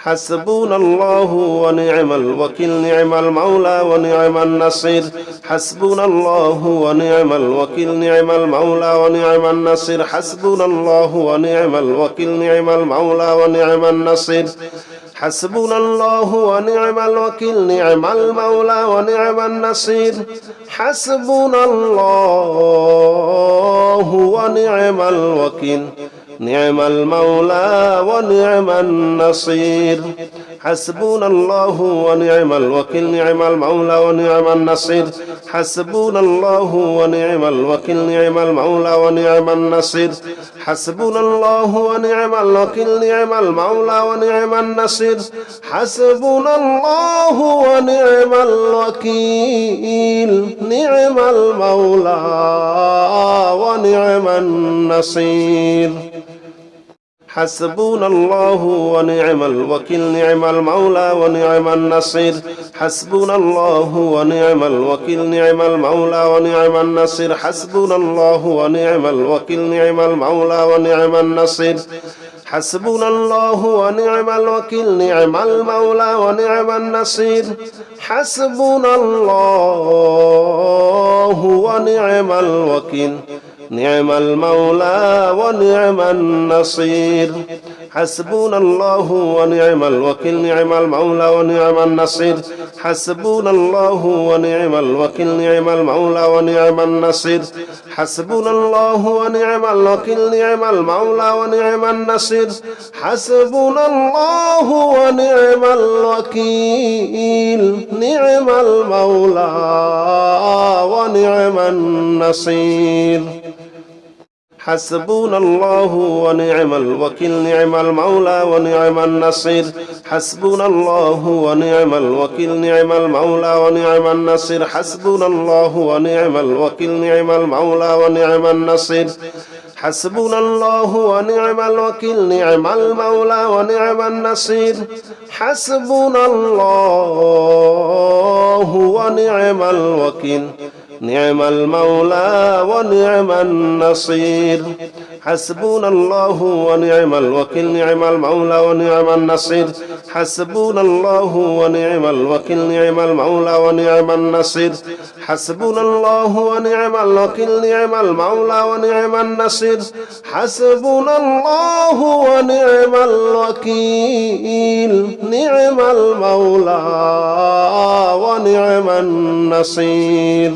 حسبنا الله ونعم الوكيل نعم المولى ونعم النصير حسبنا الله ونعم الوكيل نعم المولى ونعم النصير حسبنا الله ونعم الوكيل نعم المولى ونعم النصير حسبنا الله ونعم الوكيل نعم المولى ونعم النصير حسبنا الله ونعم الوكيل نعم المولى ونعم النصير حسبنا الله ونعم الوكيل نعم المولى ونعم النصير حسبنا الله ونعم الوكيل نعم المولى ونعم النصير حسبنا الله ونعم الوكيل نعم المولى ونعم النصير حسبنا الله ونعم الوكيل نعم المولى ونعم النصير حسبنا الله ونعم الوكيل نعم المولى ونعم النصير حسبنا الله ونعم الوكيل نعم المولى ونعم النصير حسبنا الله ونعم الوكيل نعم المولى ونعم النصير حسبنا الله ونعم الوكيل نعم المولى ونعم النصير حسبنا الله ونعم الوكيل نعم المولى ونعم النصير حسبنا الله ونعم الوكيل نعم المولى ونعم النصير حسبنا الله ونعم الوكيل نعم المولى ونعم النصير حسبنا الله ونعم الوكيل نعم المولى ونعم النصير حسبنا الله ونعم الوكيل نعم المولى ونعم النصير حسبنا الله ونعم الوكيل نعم المولى ونعم النصير حسبنا الله ونعم الوكيل نعم المولى ونعم النصير حسبنا الله ونعم الوكيل نعم المولى ونعم النصير حسبنا الله ونعم الوكيل نعم المولى ونعم النصير حسبنا الله ونعم الوكيل نعم المولى ونعم النصير حسبنا الله ونعم الوكيل نعم المولى ونعم النصير حسبنا الله ونعم الوكيل نعم المولى ونعم النصير حسبنا الله ونعم الوكيل نعم المولى ونعم النصير حسبنا الله ونعم الوكيل نعم المولى ونعم النصير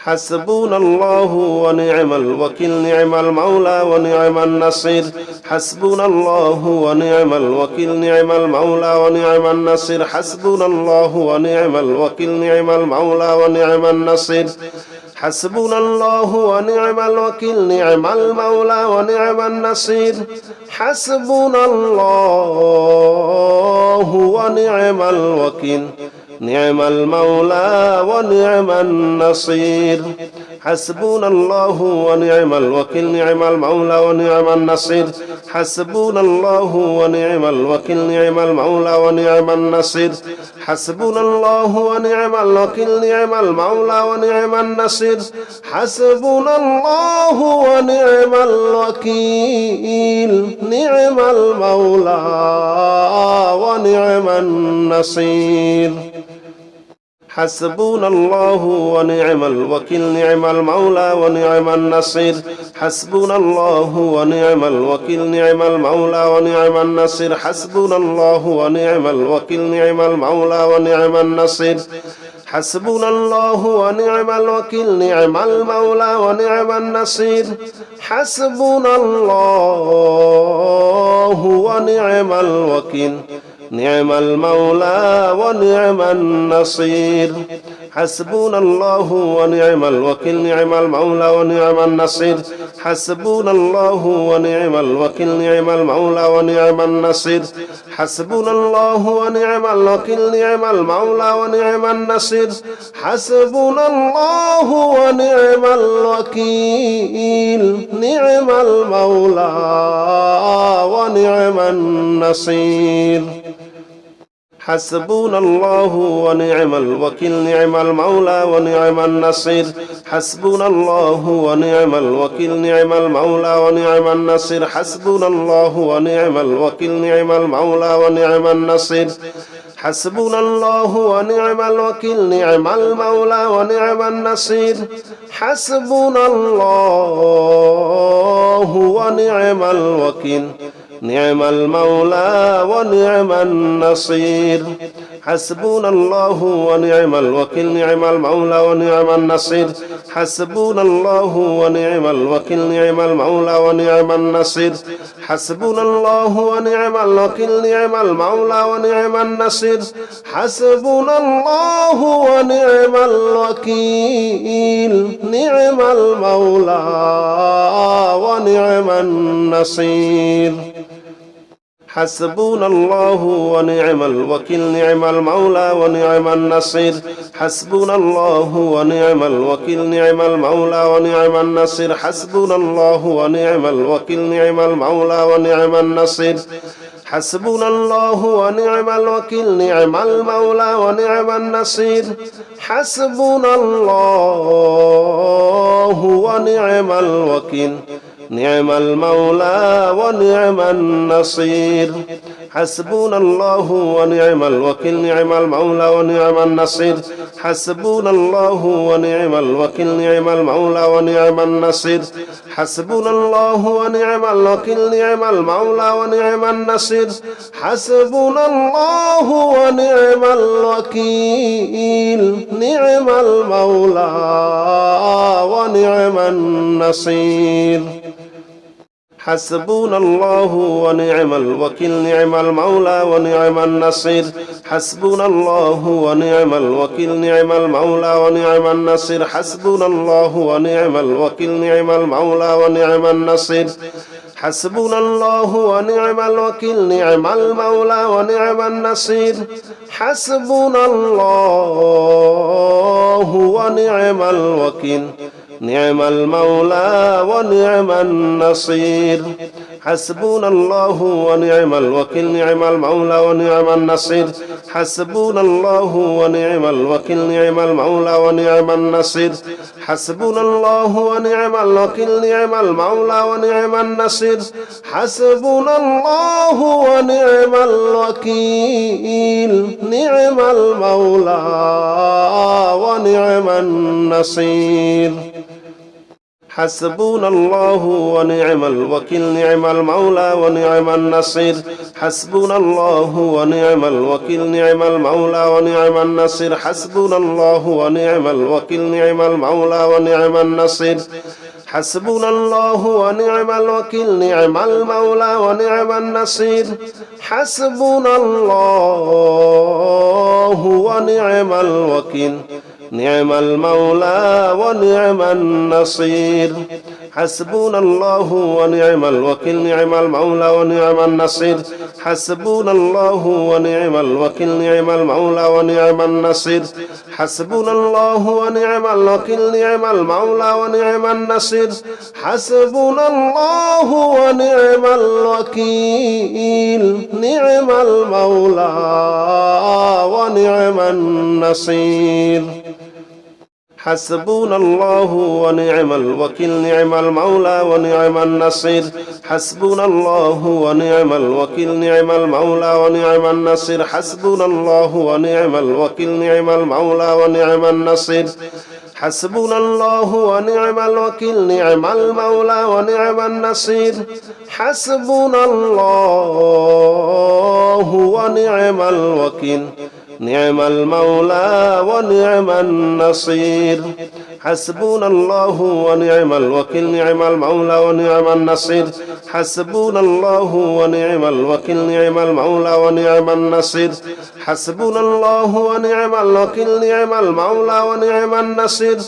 حسبنا الله ونعم الوكيل نعم المولى ونعم النصير حسبنا الله ونعم الوكيل نعم المولى ونعم النصير حسبنا الله ونعم الوكيل نعم المولى ونعم النصير حسبنا الله ونعم الوكيل نعم المولى ونعم النصير حسبنا الله ونعم الوكيل نعم المولى ونعم النصير حسبنا الله ونعم الوكيل نعم المولى ونعم النصير حسبنا الله ونعم الوكيل نعم المولى ونعم النصير حسبنا الله ونعم الوكيل نعم المولى ونعم النصير حسبنا الله ونعم الوكيل نعم المولى ونعم النصير حسبنا الله ونعم الوكيل نعم المولى ونعم النصير حسبنا الله ونعم الوكيل نعم المولى ونعم النصير حسبنا الله ونعم الوكيل نعم المولى ونعم النصير حسبنا الله ونعم الوكيل نعم المولى ونعم النصير حسبنا الله ونعم الوكيل نعم المولى ونعم النصير حسبنا الله ونعم الوكيل نعم المولى ونعم النصير حسبنا الله ونعم الوكيل نعم المولى ونعم النصير حسبنا الله ونعم الوكيل نعم المولى ونعم النصير حسبنا الله ونعم الوكيل نعم المولى ونعم النصير حسبنا الله ونعم الوكيل نعم المولى ونعم النصير حسبنا الله ونعم الوكيل نعم المولى ونعم النصير حسبنا الله ونعم الوكيل نعم المولى ونعم النصير حسبنا الله ونعم الوكيل نعم المولى ونعم النصير حسبنا الله ونعم الوكيل نعم المولى ونعم النصير حسبنا الله ونعم الوكيل نعم المولى ونعم النصير حسبنا الله ونعم الوكيل نعم المولى ونعم النصير حسبنا الله ونعم الوكيل نعم المولى ونعم النصير حسبنا الله ونعم الوكيل نعم المولى ونعم النصير حسبنا الله ونعم الوكيل نعم المولى ونعم النصير حسبنا الله ونعم الوكيل نعم المولى ونعم النصير حسبنا الله ونعم الوكيل نعم المولى ونعم النصير حسبنا الله ونعم الوكيل نعم المولى ونعم النصير حسبنا الله ونعم الوكيل نعم المولى ونعم النصير حسبنا الله ونعم الوكيل نعم المولى ونعم النصير حسبنا الله ونعم الوكيل نعم المولى ونعم النصير حسبنا الله ونعم الوكيل نعم المولى ونعم النصير حسبنا الله ونعم الوكيل نعم المولى ونعم النصير حسبنا الله ونعم الوكيل نعم المولى ونعم النصير حسبنا الله ونعم الوكيل نعم المولى ونعم النصير حسبنا الله ونعم الوكيل نعم المولى ونعم النصير حسبنا الله ونعم الوكيل نعم المولى ونعم النصير حسبنا الله ونعم الوكيل نعم المولى ونعم النصير حسبنا الله ونعم الوكيل نعم المولى ونعم النصير حسبنا الله ونعم الوكيل نعم المولى ونعم النصير حسبنا الله ونعم الوكيل نعم المولى ونعم النصير حسبنا الله ونعم الوكيل نعم المولى ونعم النصير حسبنا الله ونعم الوكيل نعم المولى ونعم النصير حسبنا الله ونعم الوكيل نعم المولى ونعم النصير حسبنا الله ونعم الوكيل نعم المولى ونعم النصير حسبنا الله ونعم الوكيل نعم المولى ونعم النصير حسبنا الله ونعم الوكيل نعم المولى ونعم النصير حسبنا الله ونعم الوكيل نعم المولى ونعم النصير حسبنا الله ونعم الوكيل نعم المولى ونعم النصير حسبنا الله ونعم الوكيل نعم المولى ونعم النصير حسبنا الله ونعم الوكيل نعم المولى ونعم النصير حسبنا الله ونعم الوكيل نعم المولى ونعم النصير حسبنا الله ونعم الوكيل نعم المولى ونعم النصير حسبنا الله ونعم الوكيل نعم المولى ونعم النصير حسبنا الله ونعم الوكيل نعم المولى ونعم النصير حسبنا الله ونعم الوكيل نعم المولى ونعم النصير حسبنا الله ونعم الوكيل نعم المولى ونعم النصير حسبنا الله ونعم الوكيل نعم المولى ونعم النصير حسبنا الله ونعم الوكيل نعم المولى ونعم النصير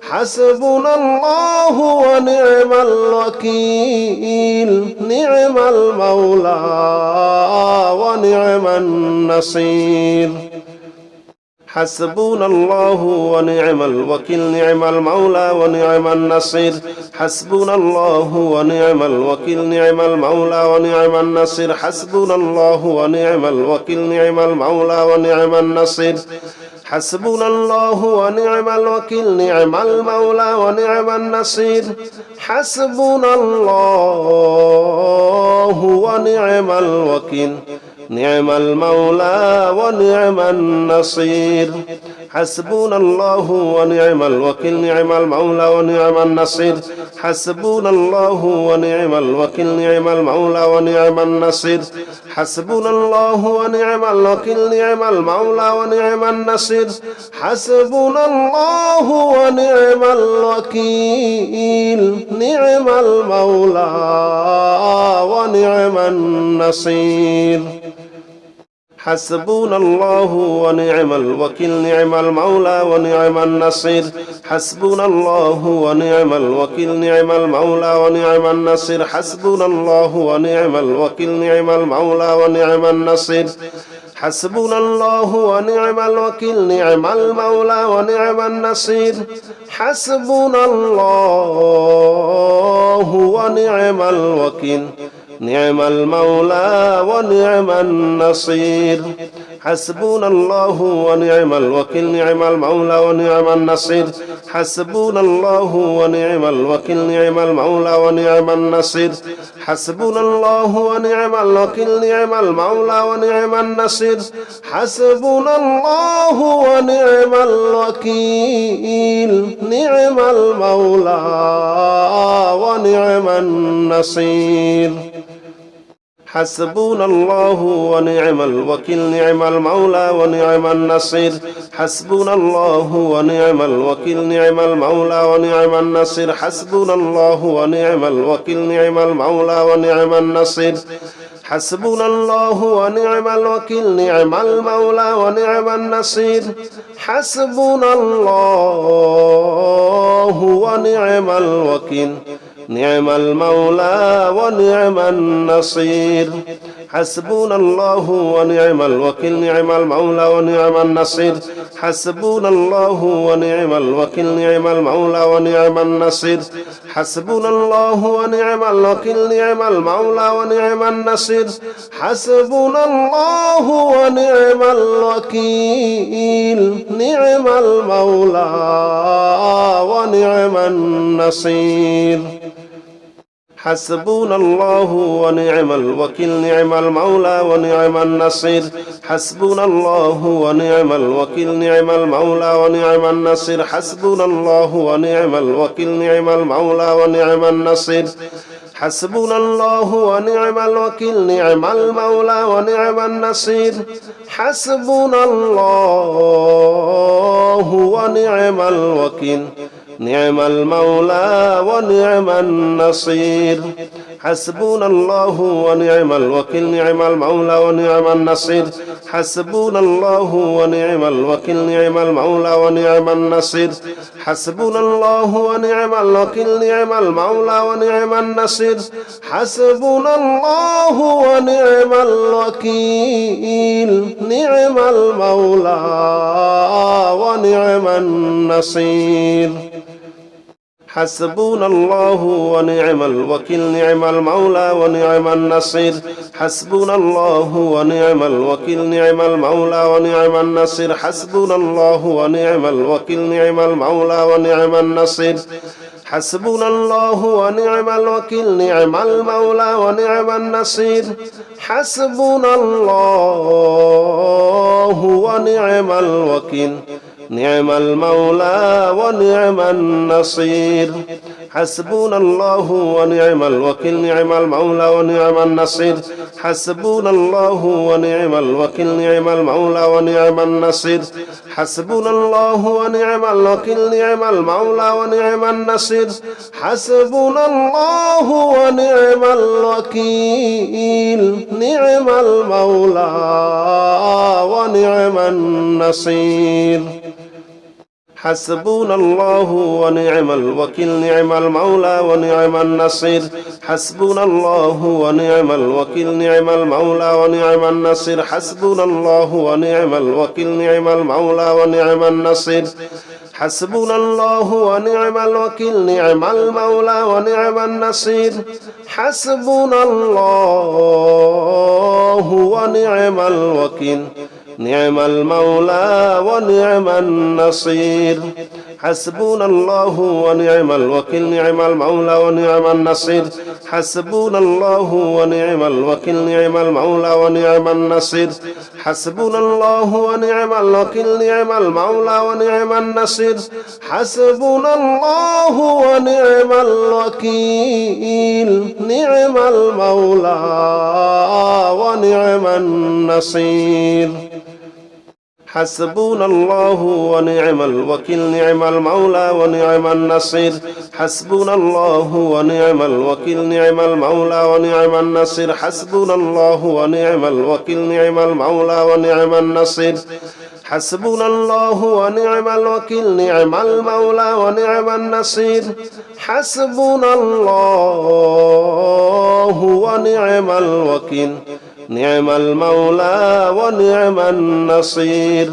حسبنا الله ونعم الوكيل نعم المولى ونعم النصير حسبنا الله ونعم الوكيل نعم المولى ونعم النصير حسبنا الله ونعم الوكيل نعم المولى ونعم النصير حسبنا الله ونعم الوكيل نعم المولى ونعم النصير حسبنا الله ونعم الوكيل نعم المولى ونعم النصير حسبنا الله ونعم الوكيل نعم المولى ونعم النصير حسبنا الله ونعم الوكيل نعم المولى ونعم النصير حسبنا الله ونعم الوكيل نعم المولى ونعم النصير حسبنا الله ونعم الوكيل نعم المولى ونعم النصير حسبنا الله ونعم الوكيل نعم المولى ونعم النصير حسبنا الله ونعم الوكيل نعم المولى ونعم النصير حسبنا الله ونعم الوكيل نعم المولى ونعم النصير حسبنا الله ونعم الوكيل نعم المولى ونعم النصير حسبنا الله ونعم الوكيل نعم المولى ونعم النصير حسبنا الله ونعم الوكيل نعم المولى ونعم النصير حسبنا الله ونعم الوكيل نعم المولى ونعم النصير حسبنا الله ونعم الوكيل نعم المولى ونعم النصير حسبنا الله ونعم الوكيل نعم المولى ونعم النصير حسبنا الله ونعم الوكيل نعم المولى ونعم النصير حسبنا الله ونعم الوكيل نعم المولى ونعم النصير حسبنا الله ونعم الوكيل نعم المولى ونعم النصير حسبنا الله ونعم الوكيل نعم المولى ونعم النصير حسبنا الله ونعم الوكيل نعم المولى ونعم النصير حسبنا الله ونعم الوكيل نعم المولى ونعم النصير حسبنا الله ونعم الوكيل نعم المولى ونعم النصير حسبنا الله ونعم الوكيل نعم المولى ونعم النصير حسبنا الله ونعم الوكيل نعم المولى ونعم النصير حسبنا الله ونعم الوكيل نعم المولى ونعم النصير حسبنا الله ونعم الوكيل نعم المولى ونعم النصير حسبنا الله ونعم الوكيل نعم المولى ونعم النصير حسبنا الله ونعم الوكيل نعم المولى ونعم النصير حسبنا الله ونعم الوكيل نعم المولى ونعم النصير حسبنا الله ونعم الوكيل نعم المولى ونعم النصير حسبنا الله ونعم الوكيل نعم المولى ونعم النصير حسبنا الله ونعم الوكيل نعم المولى ونعم النصير حسبنا الله ونعم الوكيل نعم المولى ونعم النصير حسبنا الله ونعم الوكيل نعم المولى ونعم النصير حسبنا الله ونعم الوكيل نعم المولى ونعم النصير حسبنا الله ونعم الوكيل نعم المولى ونعم النصير حسبنا الله ونعم الوكيل نعم المولى ونعم النصير حسبنا الله ونعم الوكيل نعم المولى ونعم النصير حسبنا الله ونعم الوكيل نعم المولى ونعم النصير حسبنا الله ونعم الوكيل نعم المولى ونعم النصير حسبنا الله ونعم الوكيل نعم المولى ونعم النصير حسبنا الله ونعم الوكيل نعم المولى ونعم النصير حسبنا الله ونعم الوكيل نعم المولى ونعم النصير حسبنا الله ونعم الوكيل نعم المولى ونعم النصير حسبنا الله ونعم الوكيل نعم المولى ونعم النصير حسبنا الله ونعم الوكيل نعم المولى ونعم النصير حسبنا الله ونعم الوكيل نعم المولى ونعم النصير حسبنا الله ونعم الوكيل نعم المولى ونعم النصير حسبنا الله ونعم الوكيل نعم المولى ونعم النصير حسبنا الله ونعم الوكيل نعم المولى ونعم النصير حسبنا الله ونعم الوكيل نعم المولى ونعم النصير حسبنا الله ونعم الوكيل نعم المولى ونعم النصير حسبنا الله ونعم الوكيل نعم المولى ونعم النصير حسبنا الله ونعم الوكيل نعم المولى ونعم النصير حسبنا الله ونعم الوكيل نعم المولى ونعم النصير حسبنا الله ونعم الوكيل نعم المولى ونعم النصير حسبنا الله ونعم الوكيل نعم المولى ونعم النصير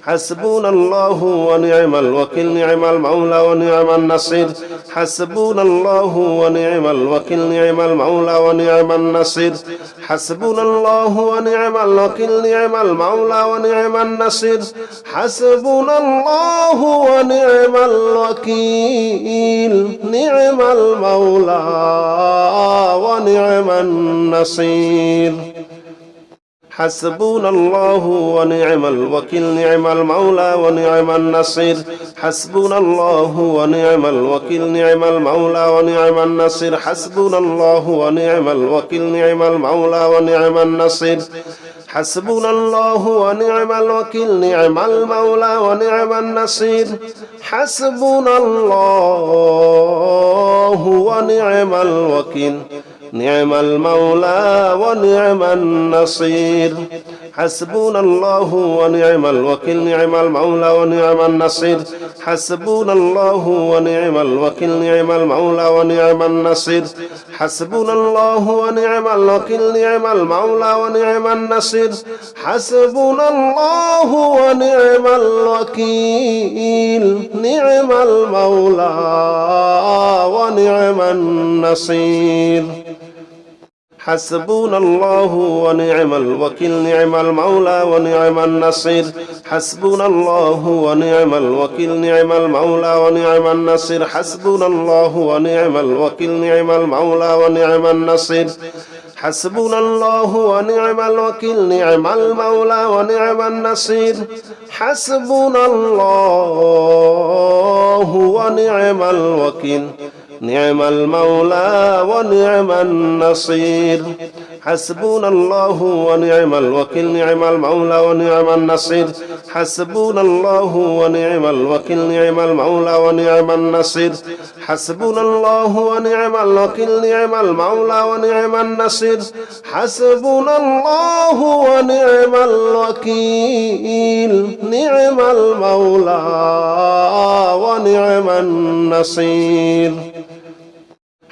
حسبنا الله ونعم الوكيل نعم المولى ونعم النصير حسبنا الله ونعم الوكيل نعم المولى ونعم النصير حسبنا الله ونعم الوكيل نعم المولى ونعم النصير حسبنا الله ونعم الوكيل نعم المولى ونعم النصير حسبنا الله ونعم الوكيل نعم المولى ونعم النصير حسبنا الله ونعم الوكيل نعم المولى ونعم النصير حسبنا الله ونعم الوكيل نعم المولى ونعم النصير حسبنا الله ونعم الوكيل نعم المولى ونعم النصير حسبنا الله ونعم الوكيل نعم المولى ونعم النصير حسبنا الله ونعم الوكيل نعم المولى ونعم النصير حسبنا الله ونعم الوكيل نعم المولى ونعم النصير حسبنا الله ونعم الوكيل نعم المولى ونعم النصير حسبنا الله ونعم الوكيل نعم المولى ونعم النصير حسبنا الله ونعم الوكيل نعم المولى ونعم النصير حسبنا الله ونعم الوكيل نعم المولى ونعم النصير حسبنا الله ونعم الوكيل نعم المولى ونعم النصير حسبنا الله ونعم الوكيل نعم المولى ونعم النصير حسبنا الله ونعم الوكيل نعم المولى ونعم النصير حسبنا الله ونعم الوكيل نعم المولى ونعم النصير حسبنا الله ونعم الوكيل نعم المولى ونعم النصير حسبنا الله ونعم الوكيل نعم المولى ونعم النصير حسبنا الله ونعم الوكيل نعم المولى ونعم النصير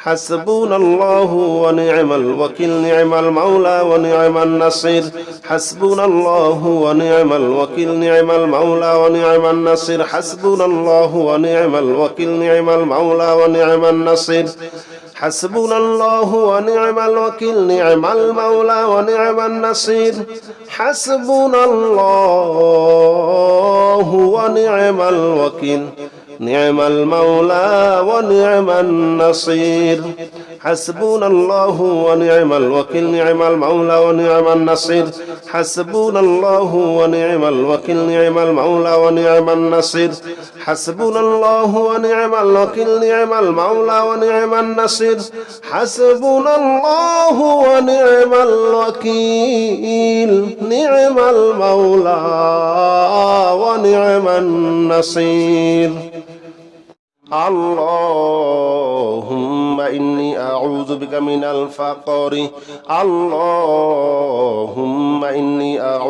حسبنا الله ونعم الوكيل نعم المولى ونعم النصير حسبنا الله ونعم الوكيل نعم المولى ونعم النصير حسبنا الله ونعم الوكيل نعم المولى ونعم النصير حسبنا الله ونعم الوكيل نعم المولى ونعم النصير حسبنا الله ونعم الوكيل نعم المولى ونعم النصير حسبنا الله ونعم الوكيل نعم المولى ونعم النصير حسبنا الله ونعم الوكيل نعم المولى ونعم النصير حسبنا الله ونعم الوكيل نعم المولى ونعم النصير حسبنا الله ونعم الوكيل نعم المولى ونعم النصير اللهم إني أعوذ بك من الفقر اللهم إني أعوذ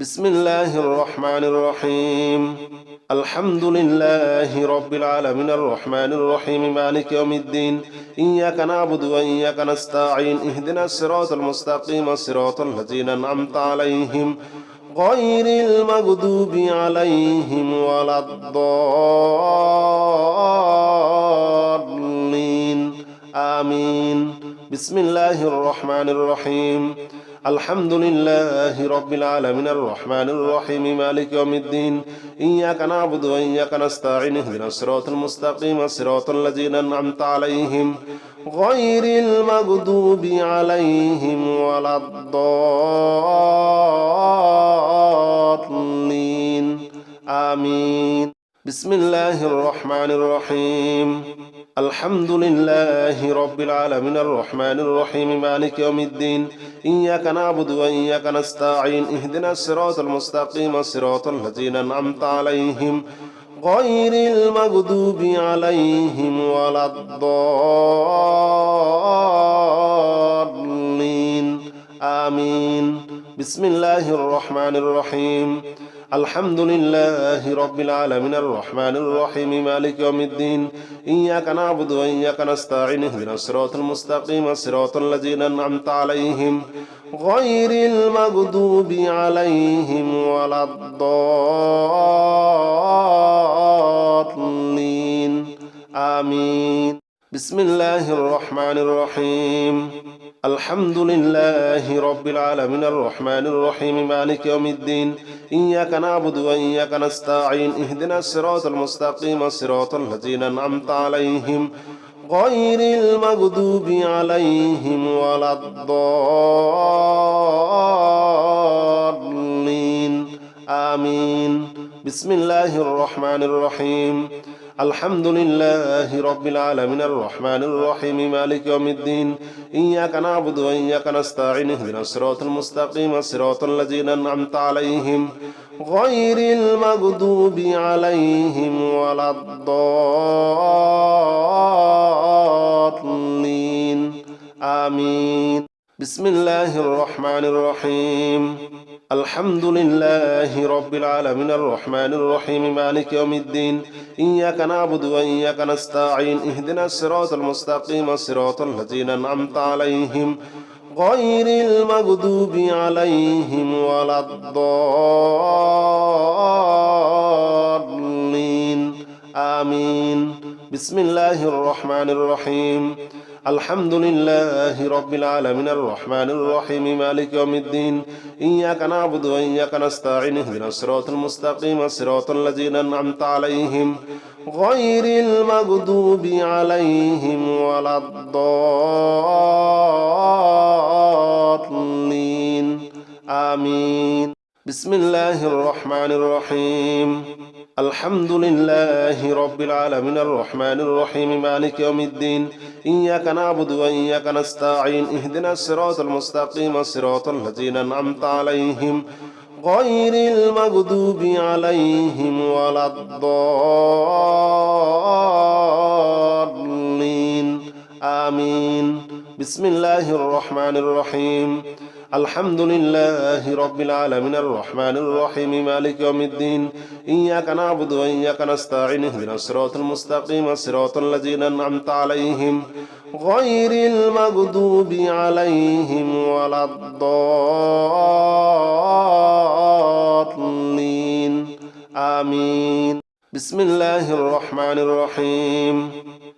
بسم الله الرحمن الرحيم الحمد لله رب العالمين الرحمن الرحيم مالك يوم الدين إياك نعبد وإياك نستعين اهدنا الصراط المستقيم صراط الذين أنعمت عليهم غير المغضوب عليهم ولا الضالين آمين بسم الله الرحمن الرحيم الحمد لله رب العالمين الرحمن الرحيم مالك يوم الدين إياك نعبد وإياك نستعين اهدنا الصراط المستقيم صراط الذين أنعمت عليهم غير المغضوب عليهم ولا الضالين آمين بسم الله الرحمن الرحيم الحمد لله رب العالمين الرحمن الرحيم مالك يوم الدين إياك نعبد وإياك نستعين اهدنا الصراط المستقيم صراط الذين أنعمت عليهم غير المغضوب عليهم ولا الضالين آمين بسم الله الرحمن الرحيم الحمد لله رب العالمين الرحمن الرحيم مالك يوم الدين إياك نعبد وإياك نستعين اهدنا الصراط المستقيم صراط الذين أنعمت عليهم غير المغضوب عليهم ولا الضالين آمين بسم الله الرحمن الرحيم الحمد لله رب العالمين الرحمن الرحيم مالك يوم الدين إياك نعبد وإياك نستعين اهدنا الصراط المستقيم صراط الذين أنعمت عليهم غير المغضوب عليهم ولا الضالين آمين بسم الله الرحمن الرحيم الحمد لله رب العالمين الرحمن الرحيم مالك يوم الدين إياك نعبد وإياك نستعين اهدنا الصراط المستقيم صراط الذين أنعمت عليهم غير المغضوب عليهم ولا الضالين آمين بسم الله الرحمن الرحيم الحمد لله رب العالمين الرحمن الرحيم مالك يوم الدين إياك نعبد وإياك نستعين اهدنا الصراط المستقيم صراط الذين أنعمت عليهم غير المغضوب عليهم ولا الضالين آمين بسم الله الرحمن الرحيم الحمد لله رب العالمين الرحمن الرحيم مالك يوم الدين إياك نعبد وإياك نستعين اهدنا الصراط المستقيم صراط الذين أنعمت عليهم غير المغضوب عليهم ولا الضالين آمين بسم الله الرحمن الرحيم الحمد لله رب العالمين الرحمن الرحيم مالك يوم الدين إياك نعبد وإياك نستعين اهدنا الصراط المستقيم صراط الذين أنعمت عليهم غير المغضوب عليهم ولا الضالين آمين بسم الله الرحمن الرحيم الحمد لله رب العالمين الرحمن الرحيم مالك يوم الدين إياك نعبد وإياك نستعين اهدنا الصراط المستقيم صراط الذين أنعمت عليهم غير المغضوب عليهم ولا الضالين آمين بسم الله الرحمن الرحيم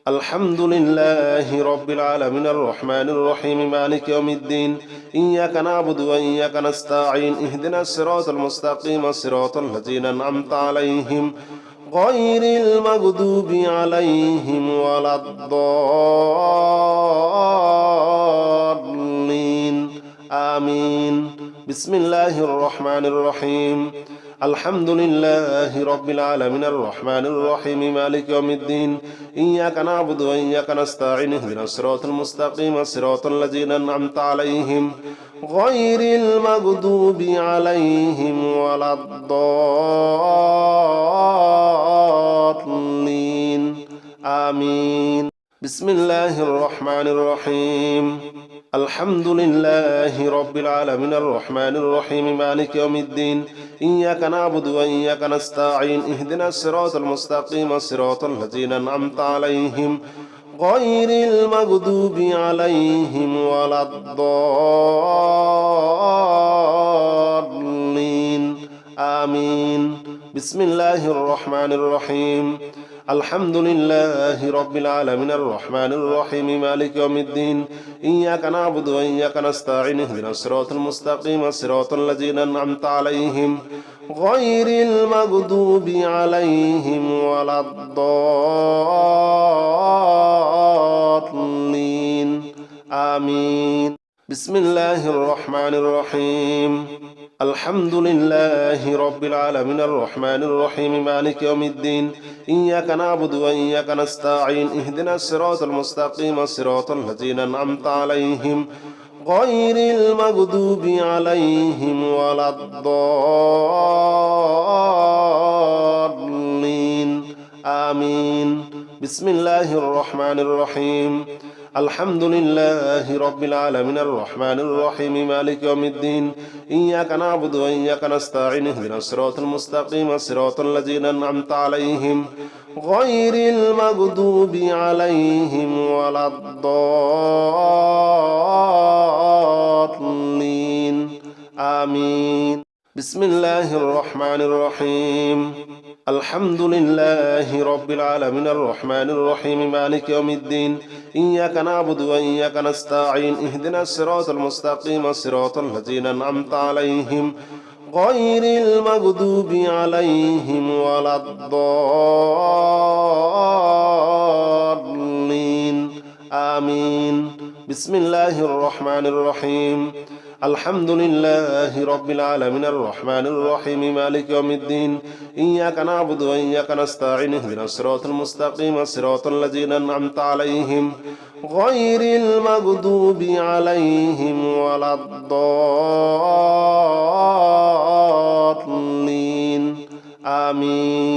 الحمد لله رب العالمين الرحمن الرحيم مالك يوم الدين إياك نعبد وإياك نستعين اهدنا الصراط المستقيم صراط الذين أنعمت عليهم غير المغضوب عليهم ولا الضالين آمين بسم الله الرحمن الرحيم الحمد لله رب العالمين الرحمن الرحيم مالك يوم الدين إياك نعبد وإياك نستعين اهدنا الصراط المستقيم صراط الذين أنعمت عليهم غير المغضوب عليهم ولا الضالين آمين بسم الله الرحمن الرحيم الحمد لله رب العالمين الرحمن الرحيم مالك يوم الدين إياك نعبد وإياك نستعين اهدنا الصراط المستقيم صراط الذين أنعمت عليهم غير المغضوب عليهم ولا الضالين آمين بسم الله الرحمن الرحيم الحمد لله رب العالمين الرحمن الرحيم مالك يوم الدين إياك نعبد وإياك نستعين اهدنا الصراط المستقيم صراط الذين أنعمت عليهم غير المغضوب عليهم ولا الضالين آمين بسم الله الرحمن الرحيم الحمد لله رب العالمين الرحمن الرحيم مالك يوم الدين إياك نعبد وإياك نستعين اهدنا الصراط المستقيم صراط الذين أنعمت عليهم غير المغضوب عليهم ولا الضالين آمين بسم الله الرحمن الرحيم الحمد لله رب العالمين الرحمن الرحيم مالك يوم الدين إياك نعبد وإياك نستعين اهدنا الصراط المستقيم صراط الذين أنعمت عليهم غير المغضوب عليهم ولا الضالين آمين بسم الله الرحمن الرحيم الحمد لله رب العالمين الرحمن الرحيم مالك يوم الدين إياك نعبد وإياك نستعين اهدنا الصراط المستقيم صراط الذين أنعمت عليهم غير المغضوب عليهم ولا الضالين آمين بسم الله الرحمن الرحيم الحمد لله رب العالمين الرحمن الرحيم مالك يوم الدين إياك نعبد وإياك نستعين اهدنا الصراط المستقيم صراط الذين أنعمت عليهم غير المغضوب عليهم ولا الضالين آمين